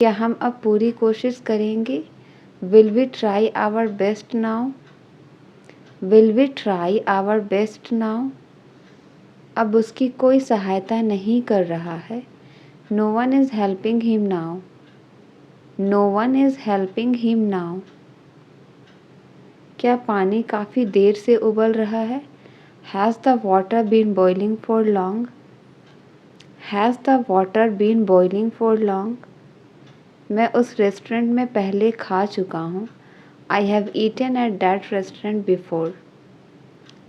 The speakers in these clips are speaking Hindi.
क्या हम अब पूरी कोशिश करेंगे? Will we try our best now? Will we try our best now? अब उसकी कोई सहायता नहीं कर रहा है। No one is helping him now. No one is helping him now. क्या पानी काफ़ी देर से उबल रहा है? Has the water been boiling for long? Has the water been boiling for long? मैं उस रेस्टोरेंट में पहले खा चुका हूँ। I have eaten at that restaurant before.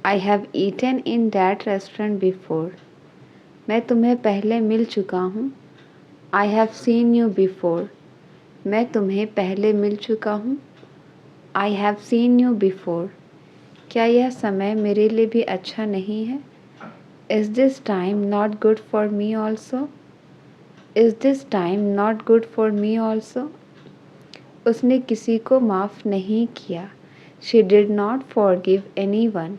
I have eaten in that restaurant before. मैं तुम्हें पहले मिल चुका हूँ। I have seen you before. मैं तुम्हें पहले मिल चुका हूँ। I have seen you before. क्या यह समय मेरे लिए भी अच्छा नहीं है? Is this time not good for me also? Is this time not good for me also? उसने किसी को माफ़ नहीं किया। She did not forgive anyone.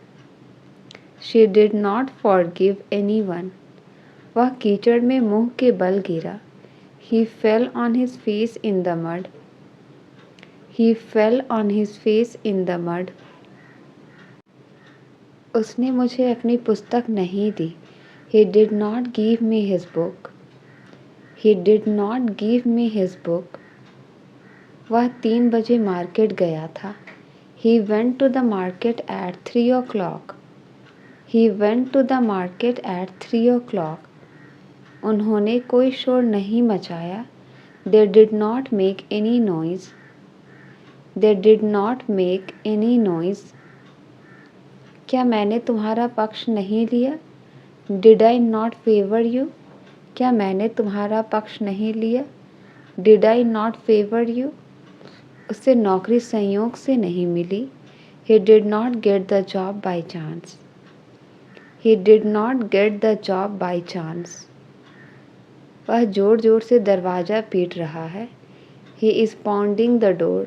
She did not forgive anyone. वह कीचड़ में मुंह के बल गिरा। He fell on his face in the mud. He fell on his face in the mud. उसने मुझे अपनी पुस्तक नहीं दी। He did not give me his book. He did not give me his book. वह 3 बजे मार्केट गया था। He went to the market at 3 o'clock. He went to the market at 3 o'clock. उन्होंने कोई शोर नहीं मचाया। They did not make any noise. They did not make any noise. क्या मैंने तुम्हारा पक्ष नहीं लिया? Did I not favor you? क्या मैंने तुम्हारा पक्ष नहीं लिया? Did I not favor you? उसे नौकरी संयोग से नहीं मिली। He did not get the job by chance. He did not get the job by chance. वह जोर जोर से दरवाज़ा पीट रहा है। He is pounding the door.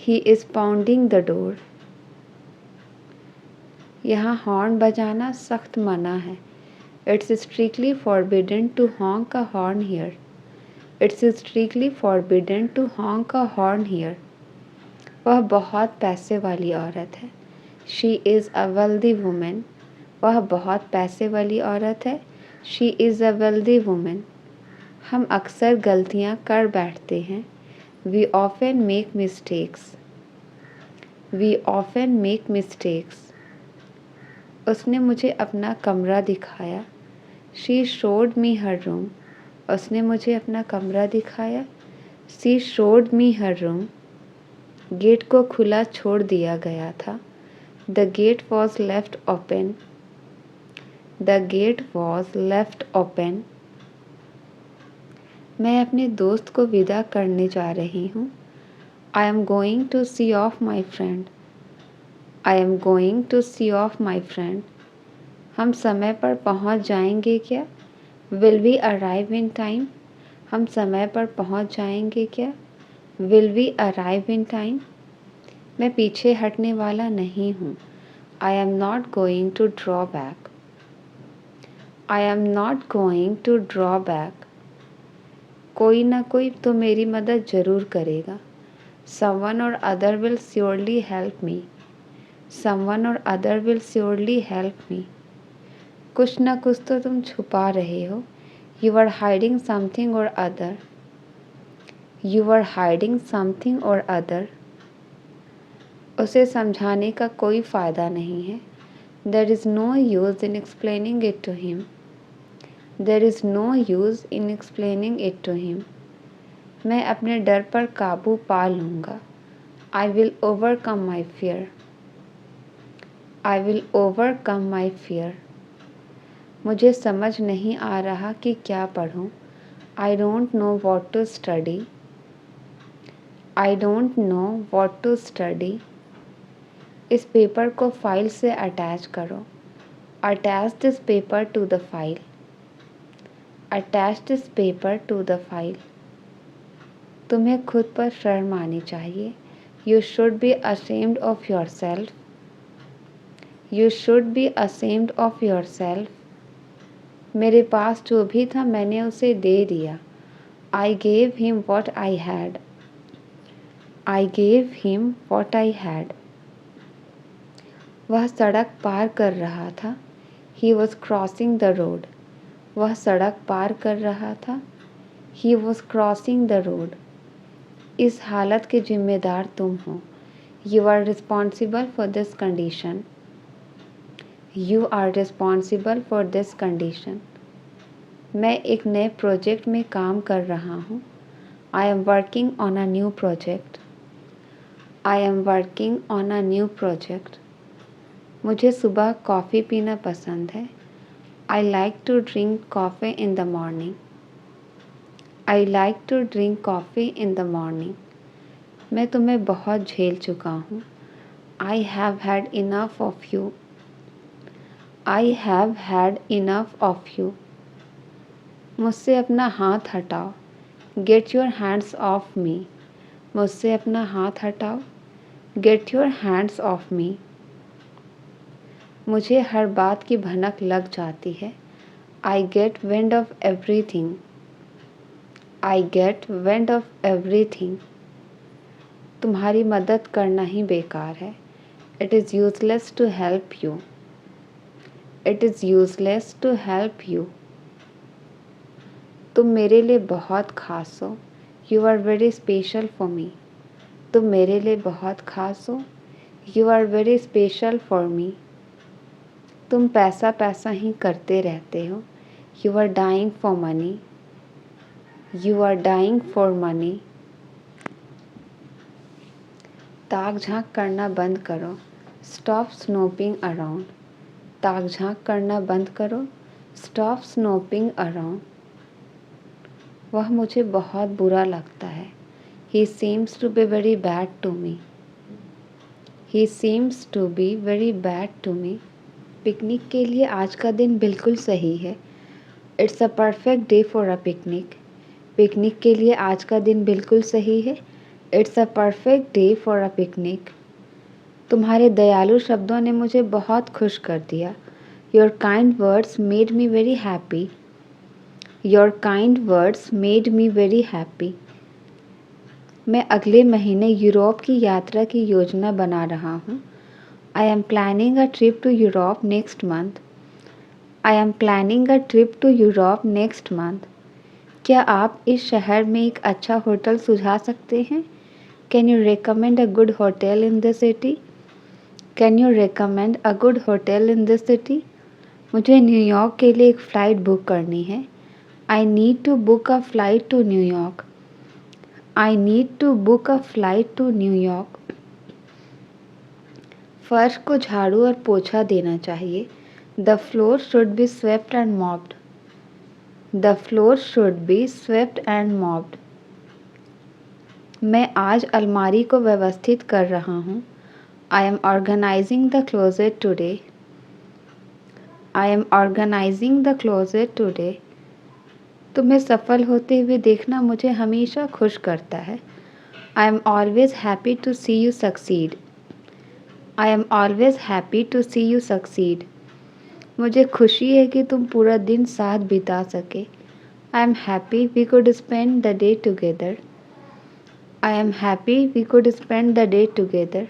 He is pounding the door. यहाँ हॉर्न बजाना सख्त मना है। It's strictly forbidden to honk a horn here. It's strictly forbidden to honk a horn here. वह बहुत पैसे वाली औरत है। She is a wealthy woman. वह बहुत पैसे वाली औरत है। She is a wealthy woman. हम अक्सर गलतियाँ कर बैठते हैं। We often make mistakes. We often make mistakes. उसने मुझे अपना कमरा दिखाया। She showed me her room. उसने मुझे अपना कमरा दिखाया। She showed me her room. Gate को खुला छोड़ दिया गया था। The gate was left open. The gate was left open. मैं अपने दोस्त को विदा करने जा रही हूँ। I am going to see off my friend. I am going to see off my friend. हम समय पर पहुँच जाएंगे क्या? Will we arrive in time? हम समय पर पहुँच जाएंगे क्या? Will we arrive in time? मैं पीछे हटने वाला नहीं हूँ। I am not going to draw back. I am not going to draw back. कोई ना कोई तो मेरी मदद ज़रूर करेगा। Someone or other will surely help me. Someone or other will surely help me. कुछ ना कुछ तो तुम छुपा रहे हो। You are hiding something or other. You are hiding something or other. उसे समझाने का कोई फ़ायदा नहीं है। There is no use in explaining it to him. There is no use in explaining it to him. मैं अपने डर पर काबू पा लूँगा। I will overcome my fear. I will overcome my fear. मुझे समझ नहीं आ रहा कि क्या पढूं। I don't know what to study. I don't know what to study. इस पेपर को फाइल से अटैच करो। Attach this paper to the file. Attach this paper to the file. तुम्हें खुद पर शर्म आनी चाहिए। You should be ashamed of yourself. You should be ashamed of yourself. मेरे पास जो भी था मैंने उसे दे दिया। I gave him what I had. I gave him what I had. वह सड़क पार कर रहा था. He was crossing the road. वह सड़क पार कर रहा था. He was crossing the road. इस हालत के जिम्मेदार तुम हो. You are responsible for this condition. You are responsible for this condition. मैं एक नए प्रोजेक्ट में काम कर रहा हूँ. I am working on a new project. I am working on a new project. मुझे सुबह कॉफ़ी पीना पसंद है. I like to drink coffee in the morning. I like to drink coffee in the morning. मैं तुम्हें बहुत झेल चुका हूँ. I have had enough of you. I have had enough of you. मुझसे अपना हाथ हटाओ. Get your hands off me. मुझसे अपना हाथ हटाओ. Get your hands off me. मुझे हर बात की भनक लग जाती है. I get wind of everything. I get wind of everything. तुम्हारी मदद करना ही बेकार है. It is useless to help you. It is useless to help you. तुम मेरे लिए बहुत खास हो. You are very special for me. तुम मेरे लिए बहुत खास हो. You are very special for me. तुम पैसा पैसा ही करते रहते हो. You are dying for money. You are dying for money. ताक झांक करना बंद करो. Stop snooping around. ताक झांक करना बंद करो. Stop snooping around. वह मुझे बहुत बुरा लगता है. He seems to be very bad to me. He seems to be very bad to me. Picnic के लिए आज का दिन बिल्कुल सही है. It's a perfect day for a picnic. Picnic के लिए आज का दिन बिल्कुल सही है. It's a perfect day for a picnic. तुम्हारे दयालु शब्दों ने मुझे बहुत खुश कर दिया. Your kind words made me very happy. Your kind words made me very happy. मैं अगले महीने यूरोप की यात्रा की योजना बना रहा हूँ. I am planning a trip to Europe next month. I am planning a trip to Europe next month. क्या आप इस शहर में एक अच्छा होटल सुझा सकते हैं? Can you recommend a good hotel in this city? Can you recommend a good hotel in this city? मुझे न्यूयॉर्क के लिए एक फ़्लाइट बुक करनी है. I need to book a flight to New York. I need to book a flight to New York. फर्श को झाड़ू और पोछा देना चाहिए. The floor should be swept and mopped. The floor should be swept and mopped. मैं आज अलमारी को व्यवस्थित कर रहा हूँ. I am organising the closet today. I am organising the closet today. तुम्हें सफल होते हुए देखना मुझे हमेशा खुश करता है. I am always happy to see you succeed. I am always happy to see you succeed. मुझे खुशी है कि तुम पूरा दिन साथ बिता सके. I am happy we could spend the day together. I am happy we could spend the day together.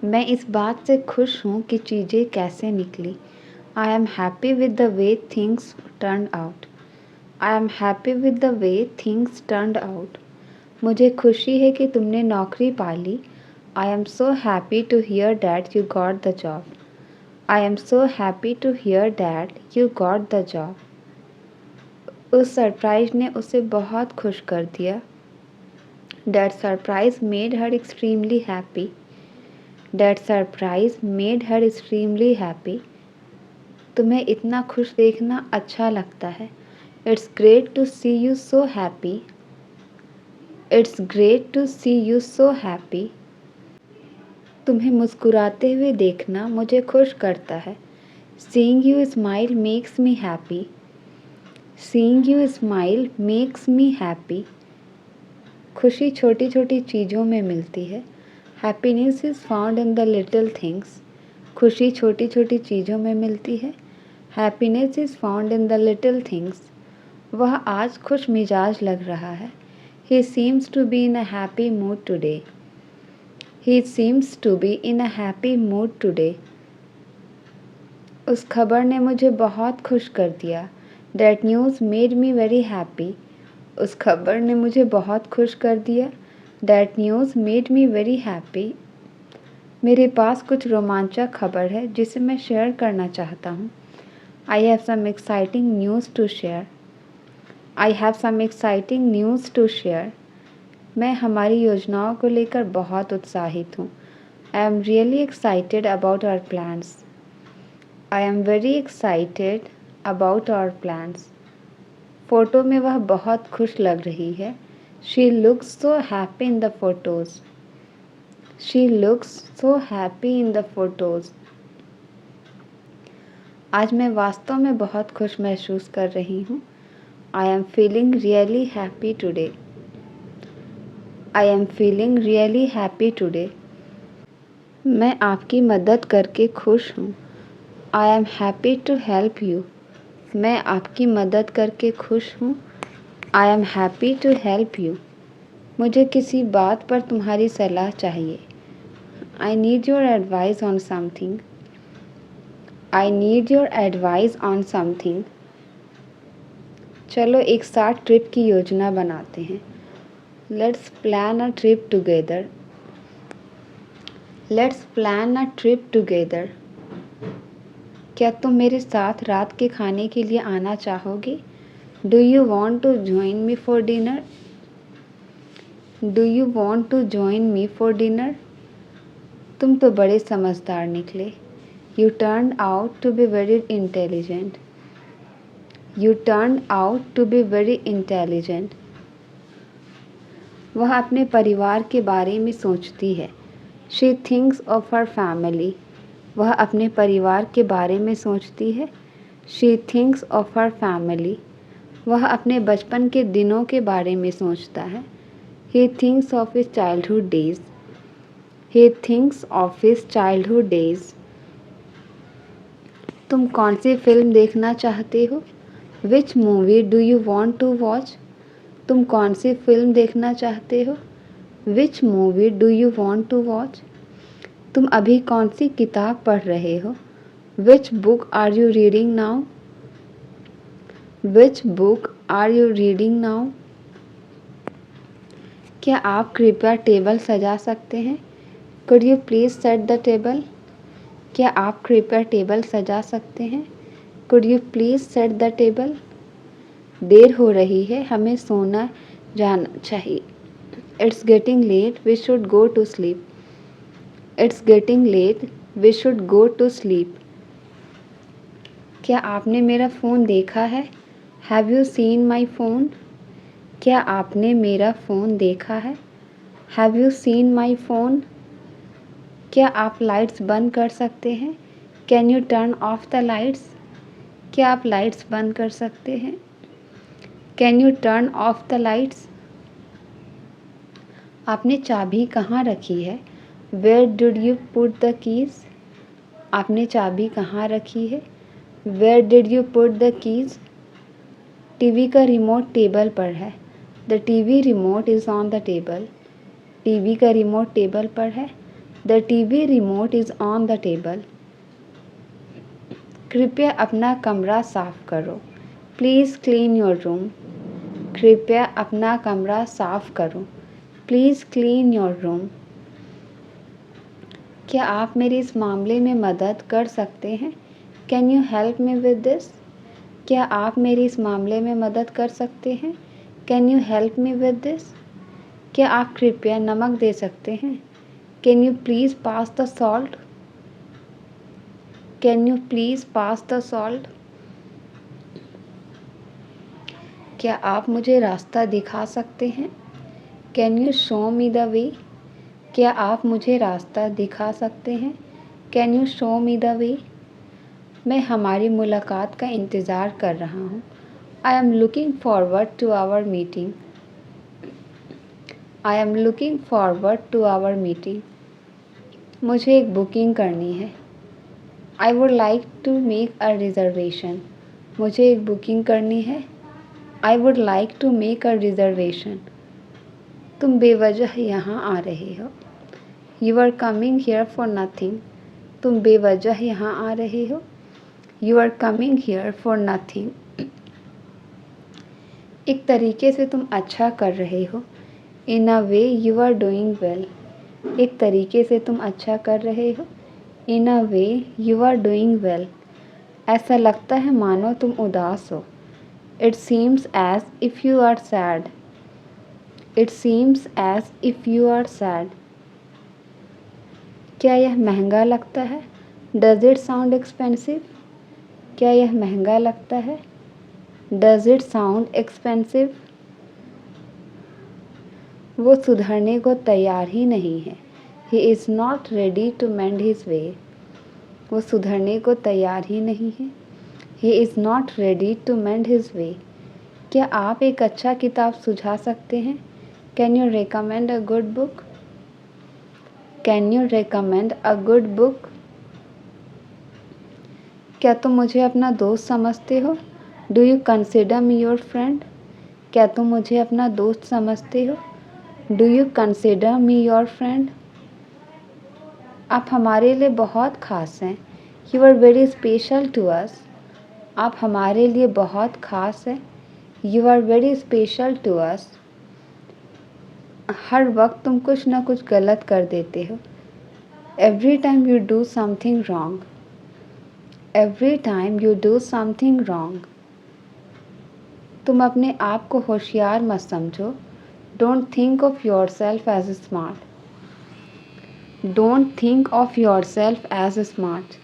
मैं इस बात से खुश हूँ कि चीज़ें कैसे निकली. I am happy with the way things turned out. I am happy with the way things turned out. मुझे खुशी है कि तुमने नौकरी पा ली. I am so happy to hear that you got the job. I am so happy to hear that you got the job. उस सरप्राइज ने उसे बहुत खुश कर दिया. That surprise made her extremely happy. That surprise made her extremely happy. तुम्हें इतना खुश देखना अच्छा लगता है. It's great to see you so happy. It's great to see you so happy. तुम्हें मुस्कुराते हुए देखना मुझे खुश करता है. Seeing you smile makes me happy. Seeing you smile makes me happy. खुशी छोटी छोटी चीज़ों में मिलती है. Happiness is found in the little things. खुशी छोटी छोटी चीज़ों में मिलती है. Happiness is found in the little things. वह आज खुश मिजाज लग रहा है। He seems to be in a happy mood today. He seems to be in a happy mood today. उस खबर ने मुझे बहुत खुश कर दिया। That news made me very happy. उस खबर ने मुझे बहुत खुश कर दिया। That news made me very happy. मेरे पास कुछ रोमांचक खबर है जिसे मैं शेयर करना चाहता हूँ। I have some exciting news to share. I have some exciting news to share. मैं हमारी योजनाओं को लेकर बहुत उत्साहित हूँ। I am really excited about our plans. I am very excited about our plans. Photo में वह बहुत खुश लग रही है। She looks so happy in the photos. She looks so happy in the photos. आज मैं वास्तव में बहुत खुश महसूस कर रही हूँ। I am feeling really happy today. I am feeling really happy today. मैं आपकी मदद करके खुश हूँ। I am happy to help you. मैं आपकी मदद करके खुश हूँ। I am happy to help you. मुझे किसी बात पर तुम्हारी सलाह चाहिए। I need your advice on something. I need your advice on something. चलो एक साथ ट्रिप की योजना बनाते हैं। Let's plan a trip together. Let's plan a trip together. क्या तुम मेरे साथ रात के खाने के लिए आना चाहोगे? Do you want to join me for dinner? Do you want to join me for dinner? तुम तो बड़े समझदार निकले। You turned out to be very intelligent. You turned out to be very intelligent. वह अपने परिवार के बारे में सोचती है। She thinks of her family. वह अपने परिवार के बारे में सोचती है। She thinks of her family. वह अपने बचपन के दिनों के बारे में सोचता है। He thinks of his childhood days. He thinks of his childhood days. तुम कौन सी फिल्म देखना चाहते हो? Which movie do you want to watch? तुम कौन सी फिल्म देखना चाहते हो? Which movie do you want to watch? तुम अभी कौन सी किताब पढ़ रहे हो? Which book are you reading now? Which book are you reading now? क्या आप कृपया टेबल सजा सकते हैं? Could you please set the table? क्या आप कृपया टेबल सजा सकते हैं? Could you please set the table? देर हो रही है, हमें सोना जाना चाहिए। It's getting late, we should go to sleep. It's getting late, we should go to sleep. क्या आपने मेरा फ़ोन देखा है? Have you seen my phone? क्या आपने मेरा फ़ोन देखा है? Have you seen my phone? क्या आप लाइट्स बंद कर सकते हैं? Can you turn off the lights? क्या आप लाइट्स बंद कर सकते हैं? Can you turn off the lights? आपने चाबी कहाँ रखी है? Where did you put the keys? आपने चाबी कहाँ रखी है? Where did you put the keys? TV का रिमोट टेबल पर है। The TV remote is on the table. TV का रिमोट टेबल पर है। The TV remote is on the table. कृपया अपना कमरा साफ करो। Please clean your room. कृपया अपना कमरा साफ करो। Please clean your room. क्या आप मेरी इस मामले में मदद कर सकते हैं? Can you help me with this? क्या आप मेरी इस मामले में मदद कर सकते हैं? Can you help me with this? क्या आप कृपया नमक दे सकते हैं? Can you please pass the salt? Can you please pass the salt? क्या आप मुझे रास्ता दिखा सकते हैं? Can you show me the way? क्या आप मुझे रास्ता दिखा सकते हैं? Can you show me the way? मैं हमारी मुलाकात का इंतज़ार कर रहा हूँ। I am looking forward to our meeting. I am looking forward to our meeting. मुझे एक बुकिंग करनी है। I would like to make a reservation. मुझे एक बुकिंग करनी है। I would like to make a reservation. तुम बेवजह यहाँ आ रहे हो। You are coming here for nothing. तुम बेवजह यहाँ आ रहे हो। You are coming here for nothing. एक तरीके से तुम अच्छा कर रहे हो। In a way you are doing well. एक तरीके से तुम अच्छा कर रहे हो। In a way you are doing well. ऐसा लगता है मानो तुम उदास हो। It seems as if you are sad. It seems as if you are sad. क्या यह महंगा लगता है? Does it sound expensive? क्या यह महंगा लगता है? Does it sound expensive? वो सुधरने को तैयार ही नहीं है। He is not ready to mend his way. वो सुधरने को तैयार ही नहीं है। He is not ready to mend his way. क्या आप एक अच्छा किताब सुझा सकते हैं? Can you recommend a good book? Can you recommend a good book? क्या तुम मुझे अपना दोस्त समझते हो? Do you consider me your friend? क्या तुम मुझे अपना दोस्त समझते हो? Do you consider me your friend? आप हमारे लिए बहुत ख़ास हैं। You are very special to us. आप हमारे लिए बहुत ख़ास हैं। You are very special to us. हर वक्त तुम कुछ ना कुछ गलत कर देते हो। Every time you do something wrong. Every time you do something wrong. तुम अपने आप को होशियार मत समझो। Don't think of your self as smart. Don't think of your self as smart.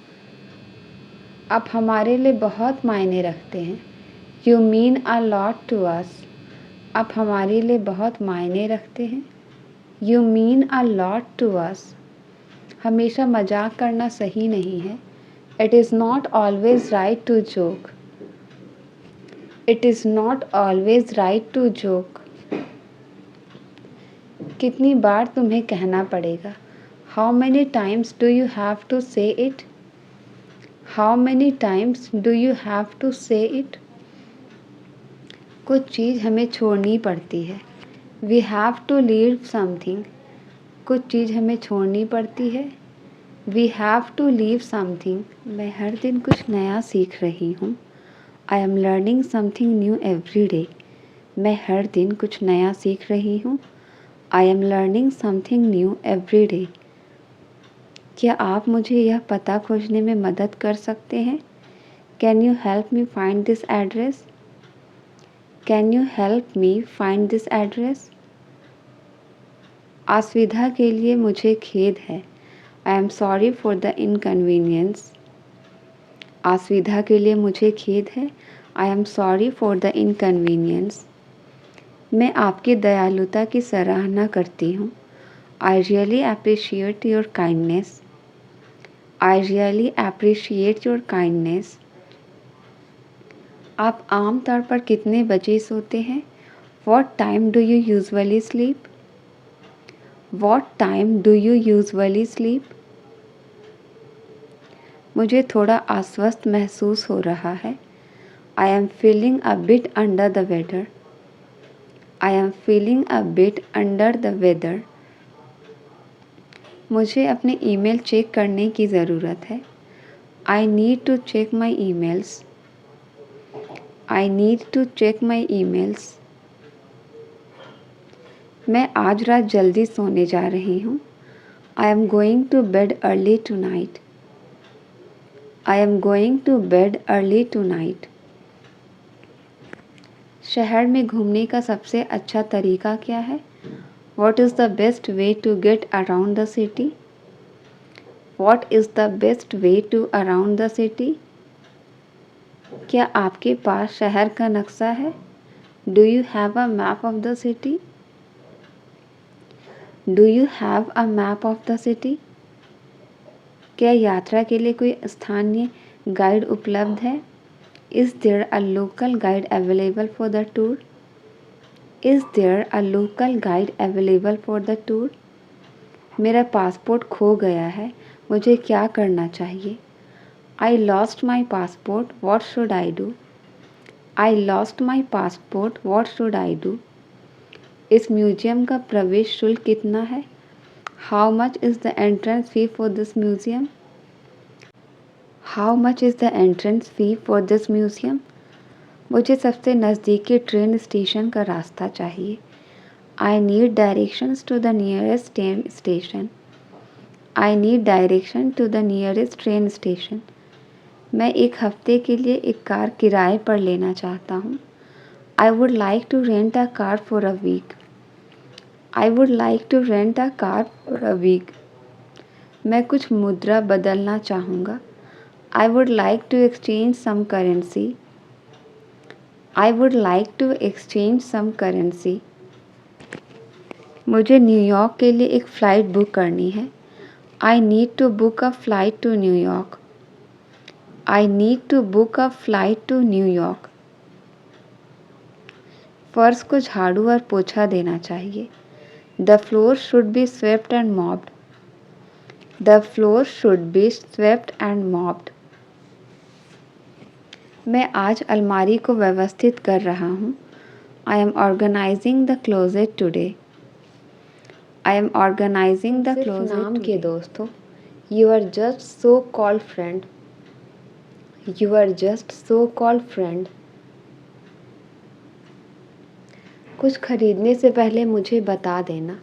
आप हमारे लिए बहुत मायने रखते हैं। You mean a lot to us. आप हमारे लिए बहुत मायने रखते हैं। You mean a lot to us. हमेशा मजाक करना सही नहीं है। It is not always right to joke. It is not always right to joke. कितनी बार तुम्हें कहना पड़ेगा? How many times do you have to say it? How many times do you have to say it? कुछ चीज़ हमें छोड़नी पड़ती है। We have to leave something. कुछ चीज़ हमें छोड़नी पड़ती है। We have to leave something. मैं हर दिन कुछ नया सीख रही हूँ। I am learning something new every day. मैं हर दिन कुछ नया सीख रही हूँ। I am learning something new every day. क्या आप मुझे यह पता खोजने में मदद कर सकते हैं? Can you help me find this address? Can you help me find this address? असुविधा के लिए मुझे खेद है। I am sorry for the inconvenience. असुविधा के लिए मुझे खेद है। I am sorry for the inconvenience. मैं आपकी दयालुता की सराहना करती हूँ। I really appreciate your kindness. I really appreciate your kindness. आप आम तौर पर कितने बजे सोते हैं? What time do you usually sleep? What time do you usually sleep? मुझे थोड़ा अस्वस्थ महसूस हो रहा है। I am feeling a bit under the weather. I am feeling a bit under the weather. मुझे अपने ईमेल चेक करने की ज़रूरत है। I need to check my emails. I need to check my emails. मैं आज रात जल्दी सोने जा रही हूँ। I am going to bed early tonight. I am going to bed early tonight. शहर में घूमने का सबसे अच्छा तरीका क्या है? What is the best way to get around the city? What is the best way to around the city? क्या आपके पास शहर का नक्शा है? Do you have a map of the city? Do you have a map of the city? क्या यात्रा के लिए कोई स्थानीय गाइड उपलब्ध है? Is there a local guide available for the tour? Is there a local guide available for the tour? मेरा पासपोर्ट खो गया है। मुझे क्या करना चाहिए? I lost my passport. What should I do? I lost my passport, what should I do? इस म्यूजियम का प्रवेश शुल्क कितना है? How much is the entrance fee for this museum? How much is the entrance fee for this museum? मुझे सबसे नज़दीकी ट्रेन स्टेशन का रास्ता चाहिए। I need directions to the nearest train station. I need direction to the nearest train station. मैं एक हफ्ते के लिए एक कार किराए पर लेना चाहता हूँ। I would like to rent a car for a week. I would like to rent a car for a week. मैं कुछ मुद्रा बदलना चाहूँगा। I would like to exchange some currency. I would like to exchange some currency. मुझे न्यूयॉर्क के लिए एक फ़्लाइट बुक करनी है। I need to book a flight to New York. I need to book a flight to New York. फर्श को झाड़ू और पोछा देना चाहिए। The floor should be swept and mopped. The floor should be swept and mopped. मैं आज अलमारी को व्यवस्थित कर रहा हूँ। I am organising the closet today. I am organising the closet नाम के दोस्तों। You are just so called friend. You are just so called friend. कुछ खरीदने से पहले मुझे बता देना।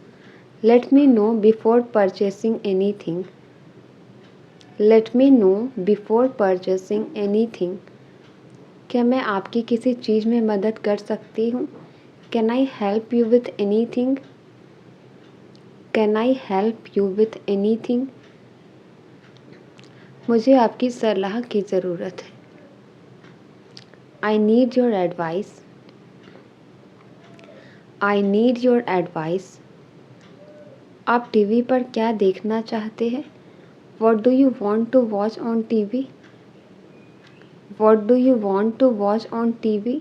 Let me know before purchasing anything. Let me know before purchasing anything. क्या मैं आपकी किसी चीज़ में मदद कर सकती हूँ? Can I help you with anything? Can I help you with anything? मुझे आपकी सलाह की ज़रूरत है। I need your advice. I need your advice. आप टीवी पर क्या देखना चाहते हैं? What do you want to watch on TV? What do you want to watch on TV?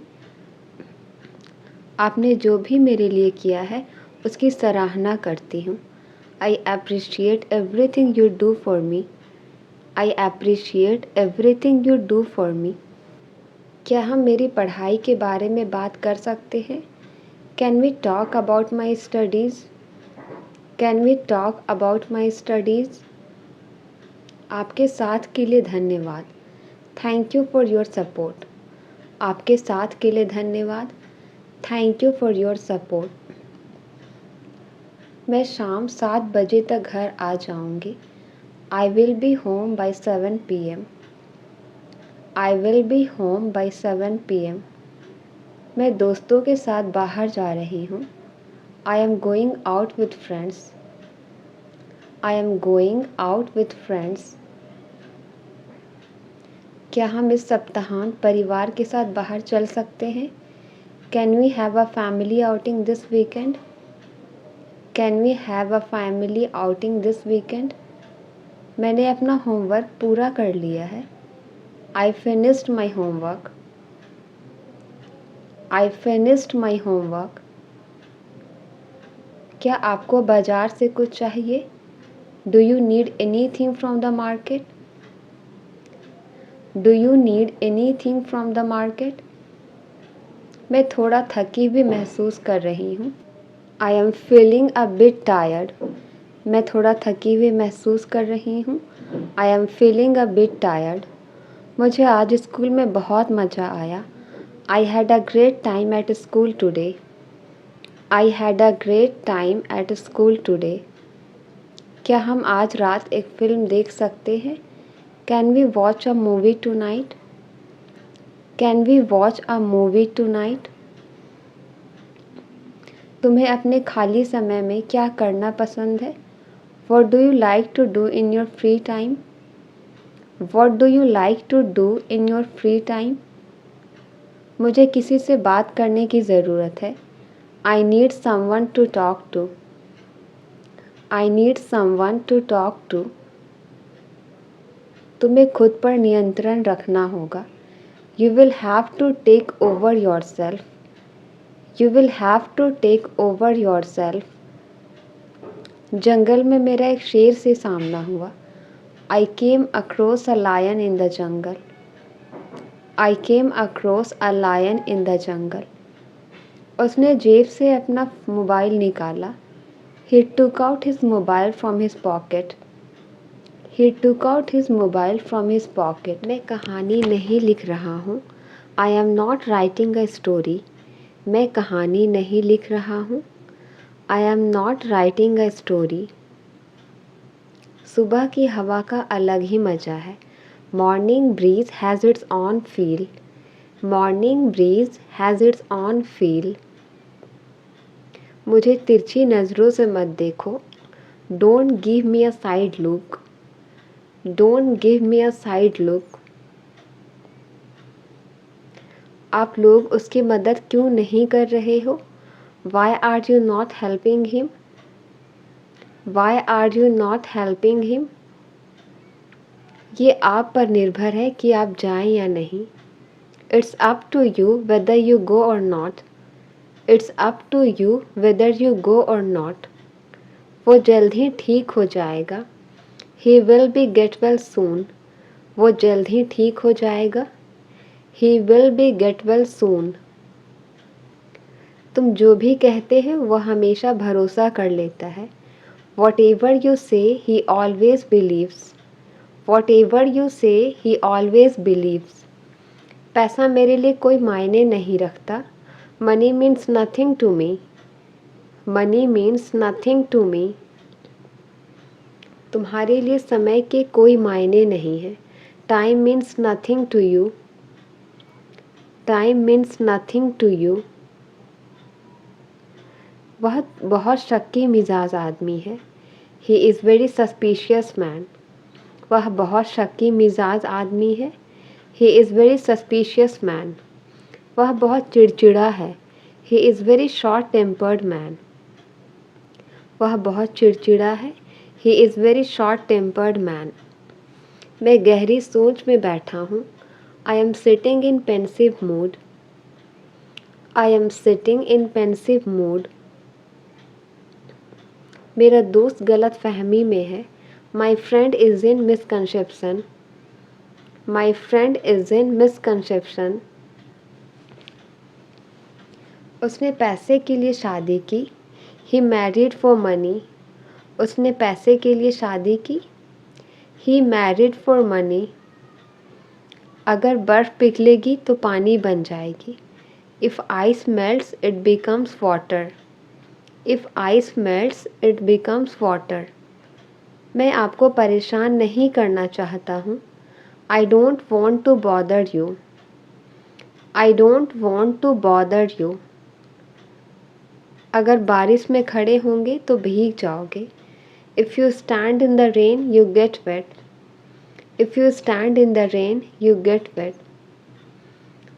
आपने जो भी मेरे लिए किया है उसकी सराहना करती हूँ। I appreciate everything you do for me. I appreciate everything you do for me. क्या हम मेरी पढ़ाई के बारे में बात कर सकते हैं? Can we talk about my studies? Can we talk about my studies? आपके साथ के लिए धन्यवाद। Thank you for your support. आपके साथ के लिए धन्यवाद। Thank you for your support. मैं शाम 7 बजे तक घर आ जाऊंगी। I will be home by 7 PM। I will be home by 7 PM। मैं दोस्तों के साथ बाहर जा रही हूँ। I am going out with friends. I am going out with friends. क्या हम इस सप्ताहांत परिवार के साथ बाहर चल सकते हैं? Can we have a family outing this weekend? Can we have a family outing this weekend? मैंने अपना होमवर्क पूरा कर लिया है। I finished my homework. I finished my homework. क्या आपको बाजार से कुछ चाहिए? Do you need anything from the market? Do you need anything from the market? मैं थोड़ा थकी हुई महसूस कर रही हूँ। I am feeling a bit tired. मैं थोड़ा थकी हुई महसूस कर रही हूँ। I am feeling a bit tired. मुझे आज स्कूल में बहुत मज़ा आया। I had a great time at school today. I had a great time at school today. क्या हम आज रात एक फ़िल्म देख सकते हैं? Can we watch a movie tonight? Can we watch a movie tonight? तुम्हें अपने खाली समय में क्या करना पसंद है? What do you like to do in your free time? What do you like to do in your free time? मुझे किसी से बात करने की ज़रूरत है। I need someone to talk to. I need someone to talk to. तुम्हें खुद पर नियंत्रण रखना होगा। You will have to take over your self. You will have to take over your self. जंगल में मेरा एक शेर से सामना हुआ। I came across a lion in the jungle. I came across a lion in the jungle. उसने जेब से अपना मोबाइल निकाला. He took out his mobile from his pocket. He took out his mobile from his pocket. मैं कहानी नहीं लिख रहा हूँ. I am not writing a story. मैं कहानी नहीं लिख रहा हूँ. I am not writing a story. सुबह की हवा का अलग ही मज़ा है. Morning breeze has its own feel. Morning breeze has its own feel. मुझे तिरछी नज़रों से मत देखो. Don't give me a side look. Don't give me a side look. आप लोग उसकी मदद क्यों नहीं कर रहे हो? Why are you not helping him? Why are you not helping him? ये आप पर निर्भर है कि आप जाएं या नहीं. It's up to you whether you go or not. It's up to you whether you go or not. वो जल्द ही ठीक हो जाएगा. He will be get well soon. वो जल्द ही ठीक हो जाएगा. He will be get well soon. तुम जो भी कहते हैं वह हमेशा भरोसा कर लेता है. Whatever you say, he always believes. Whatever you say, he always believes. पैसा मेरे लिए कोई मायने नहीं रखता. Money means nothing to me. Money means nothing to me. तुम्हारे लिए समय के कोई मायने नहीं है. Time means nothing to you. Time means nothing to you. वह बहुत शक्की मिजाज आदमी है. He is very suspicious man. वह बहुत शक्की मिजाज आदमी है. He is very suspicious man. वह बहुत चिड़चिड़ा है. He is very short tempered man. वह बहुत चिड़चिड़ा है. He is very short tempered man. मैं गहरी सोच में बैठा हूँ. I am sitting in pensive mood. I am sitting in pensive mood. मेरा दोस्त गलत फहमी में है. My friend is in misconception. My friend is in misconception. उसने पैसे के लिए शादी की. He married for money. उसने पैसे के लिए शादी की. He married for money. अगर बर्फ़ पिघलेगी तो पानी बन जाएगी. If ice melts, it becomes water. If ice melts, it becomes water. मैं आपको परेशान नहीं करना चाहता हूँ. I don't want to bother you. I don't want to bother you. अगर बारिश में खड़े होंगे तो भीग जाओगे. If you stand in the rain, you get wet. If you stand in the rain, you get wet.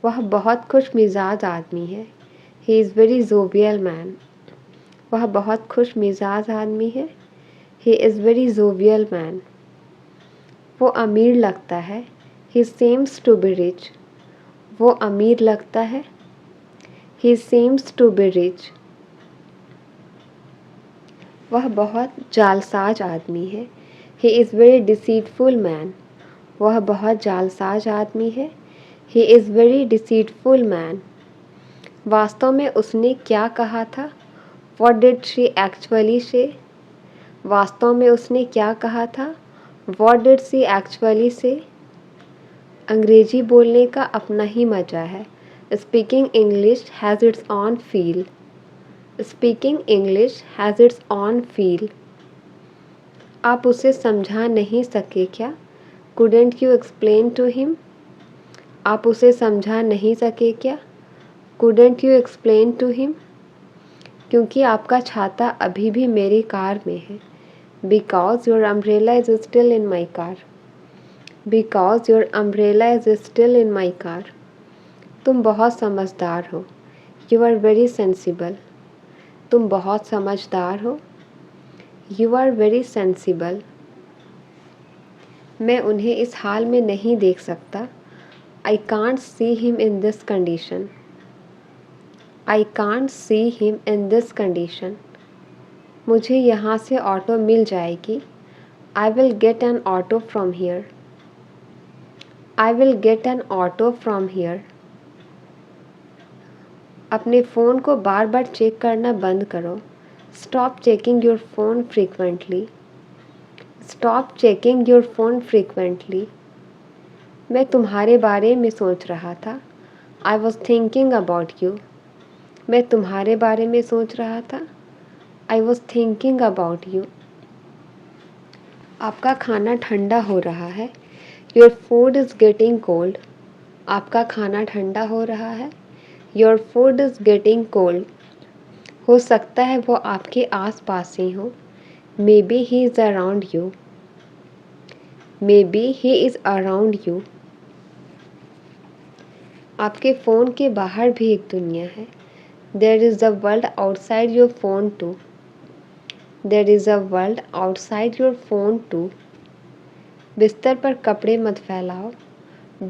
वह बहुत खुश मिजाज आदमी है. He is very jovial man. वह बहुत खुश मिजाज आदमी है. He is very jovial man. वो अमीर लगता है. He seems to be rich. वो अमीर लगता है. He seems to be rich. वह बहुत जालसाज आदमी है. He is very deceitful man. वह बहुत जालसाज आदमी है. He is very deceitful man. वास्तव में उसने क्या कहा था? What did she actually say? वास्तव में उसने क्या कहा था? What did she actually say? अंग्रेजी बोलने का अपना ही मज़ा है. Speaking English has its own feel. Speaking English has its own feel. आप उसे समझा नहीं सके क्या? Couldn't you explain to him? आप उसे समझा नहीं सके क्या? Couldn't you explain to him? क्योंकि आपका छाता अभी भी मेरी कार में है. Because your umbrella is still in my car. Because your umbrella is still in my car. तुम बहुत समझदार हो. You are very sensible. तुम बहुत समझदार हो. You are very sensible. मैं उन्हें इस हाल में नहीं देख सकता. I can't see him in this condition. I can't see him in this condition. मुझे यहाँ से ऑटो मिल जाएगी. I will get an auto from here. I will get an auto from here. अपने फ़ोन को बार बार चेक करना बंद करो. Stop checking your phone frequently. Stop checking your phone frequently. मैं तुम्हारे बारे में सोच रहा था. I was thinking about you. मैं तुम्हारे बारे में सोच रहा था. I was thinking about you. आपका खाना ठंडा हो रहा है. Your food is getting cold. आपका खाना ठंडा हो रहा है. Your food is getting cold. हो सकता है वो आपके आस पास ही हो. Maybe he is around you. Maybe he is around you. आपके फ़ोन के बाहर भी एक दुनिया है. There is a world outside your phone too. There is a world outside your phone too. बिस्तर पर कपड़े मत फैलाओ.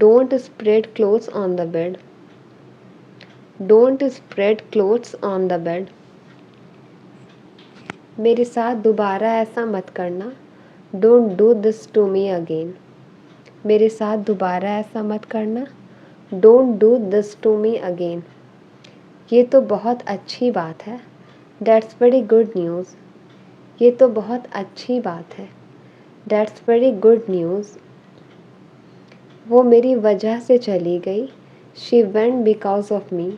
Don't spread clothes on the bed. Don't spread clothes on the bed. मेरे साथ दोबारा ऐसा मत करना. Don't do this to me again. मेरे साथ दोबारा ऐसा मत करना. Don't do this to me again. ये तो बहुत अच्छी बात है. That's very good news. ये तो बहुत अच्छी बात है. That's very good news. वो मेरी वजह से चली गई. She went because of me.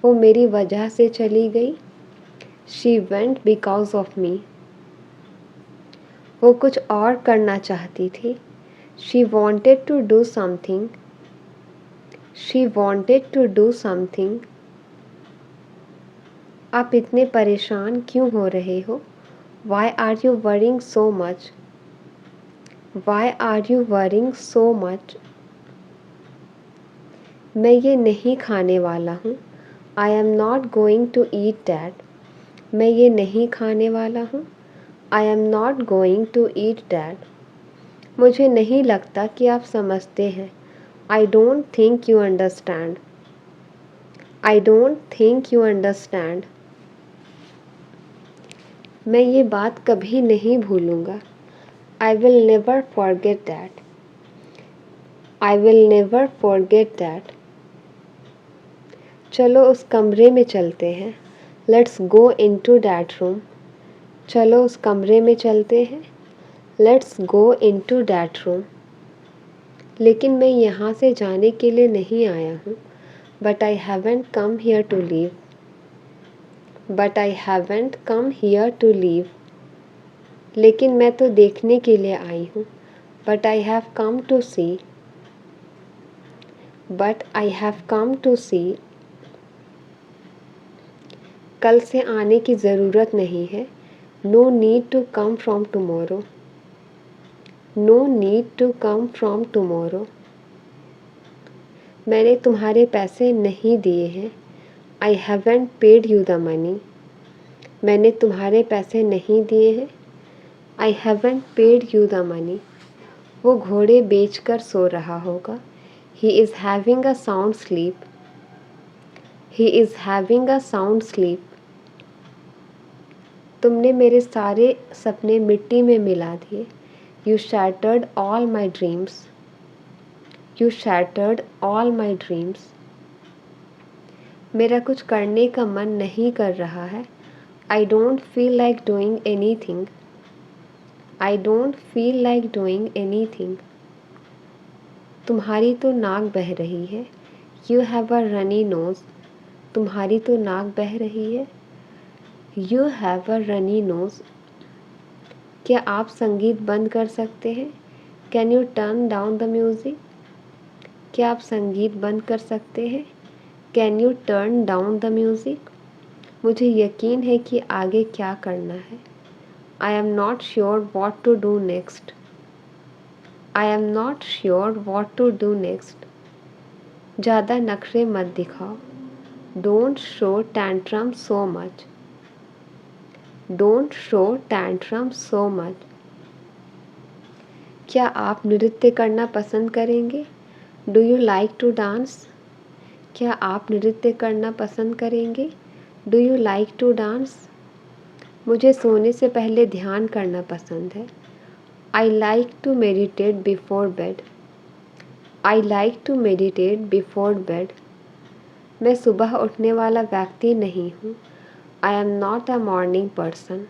वो मेरी वजह से चली गई. She went because of me. वो कुछ और करना चाहती थी. She wanted to do something. She wanted to do something. आप इतने परेशान क्यों हो रहे हो? Why are you worrying so much? Why are you worrying so much? मैं ये नहीं खाने वाला हूँ. I am not going to eat that. मैं ये नहीं खाने वाला हूँ. I am not going to eat that. मुझे नहीं लगता कि आप समझते हैं. I don't think you understand. I don't think you understand. मैं ये बात कभी नहीं भूलूँगा. I will never forget that. I will never forget that. चलो उस कमरे में चलते हैं. Let's go into that room. चलो उस कमरे में चलते हैं. Let's go into that room. लेकिन मैं यहाँ से जाने के लिए नहीं आया हूँ. But I haven't come here to leave. But I haven't come here to leave. लेकिन मैं तो देखने के लिए आई हूँ. But I have come to see. But I have come to see. कल से आने की ज़रूरत नहीं है. No need to come from tomorrow. No need to come from tomorrow. मैंने तुम्हारे पैसे नहीं दिए हैं. I haven't paid you the money. मैंने तुम्हारे पैसे नहीं दिए हैं. I haven't paid you the money. वो घोड़े बेचकर सो रहा होगा. He is having a sound sleep. He is having a sound sleep. तुमने मेरे सारे सपने मिट्टी में मिला दिए. You shattered all my dreams. You shattered all my dreams. मेरा कुछ करने का मन नहीं कर रहा है. I don't feel like doing anything. I don't feel like doing anything. तुम्हारी तो नाक बह रही है. You have a runny nose. तुम्हारी तो नाक बह रही है. You have a runny nose. क्या आप संगीत बंद कर सकते हैं? Can you turn down the music? क्या आप संगीत बंद कर सकते हैं? Can you turn down the music? मुझे यकीन है कि आगे क्या करना है. I am not sure what to do next. I am not sure what to do next. ज़्यादा नखरे मत दिखाओ. Don't show tantrum so much. Don't show tantrum so much. क्या आप नृत्य करना पसंद करेंगे? Do you like to dance? क्या आप नृत्य करना पसंद करेंगे? Do you like to dance? मुझे सोने से पहले ध्यान करना पसंद है. I like to meditate before bed. I like to meditate before bed. मैं सुबह उठने वाला व्यक्ति नहीं हूँ। I am not a morning person.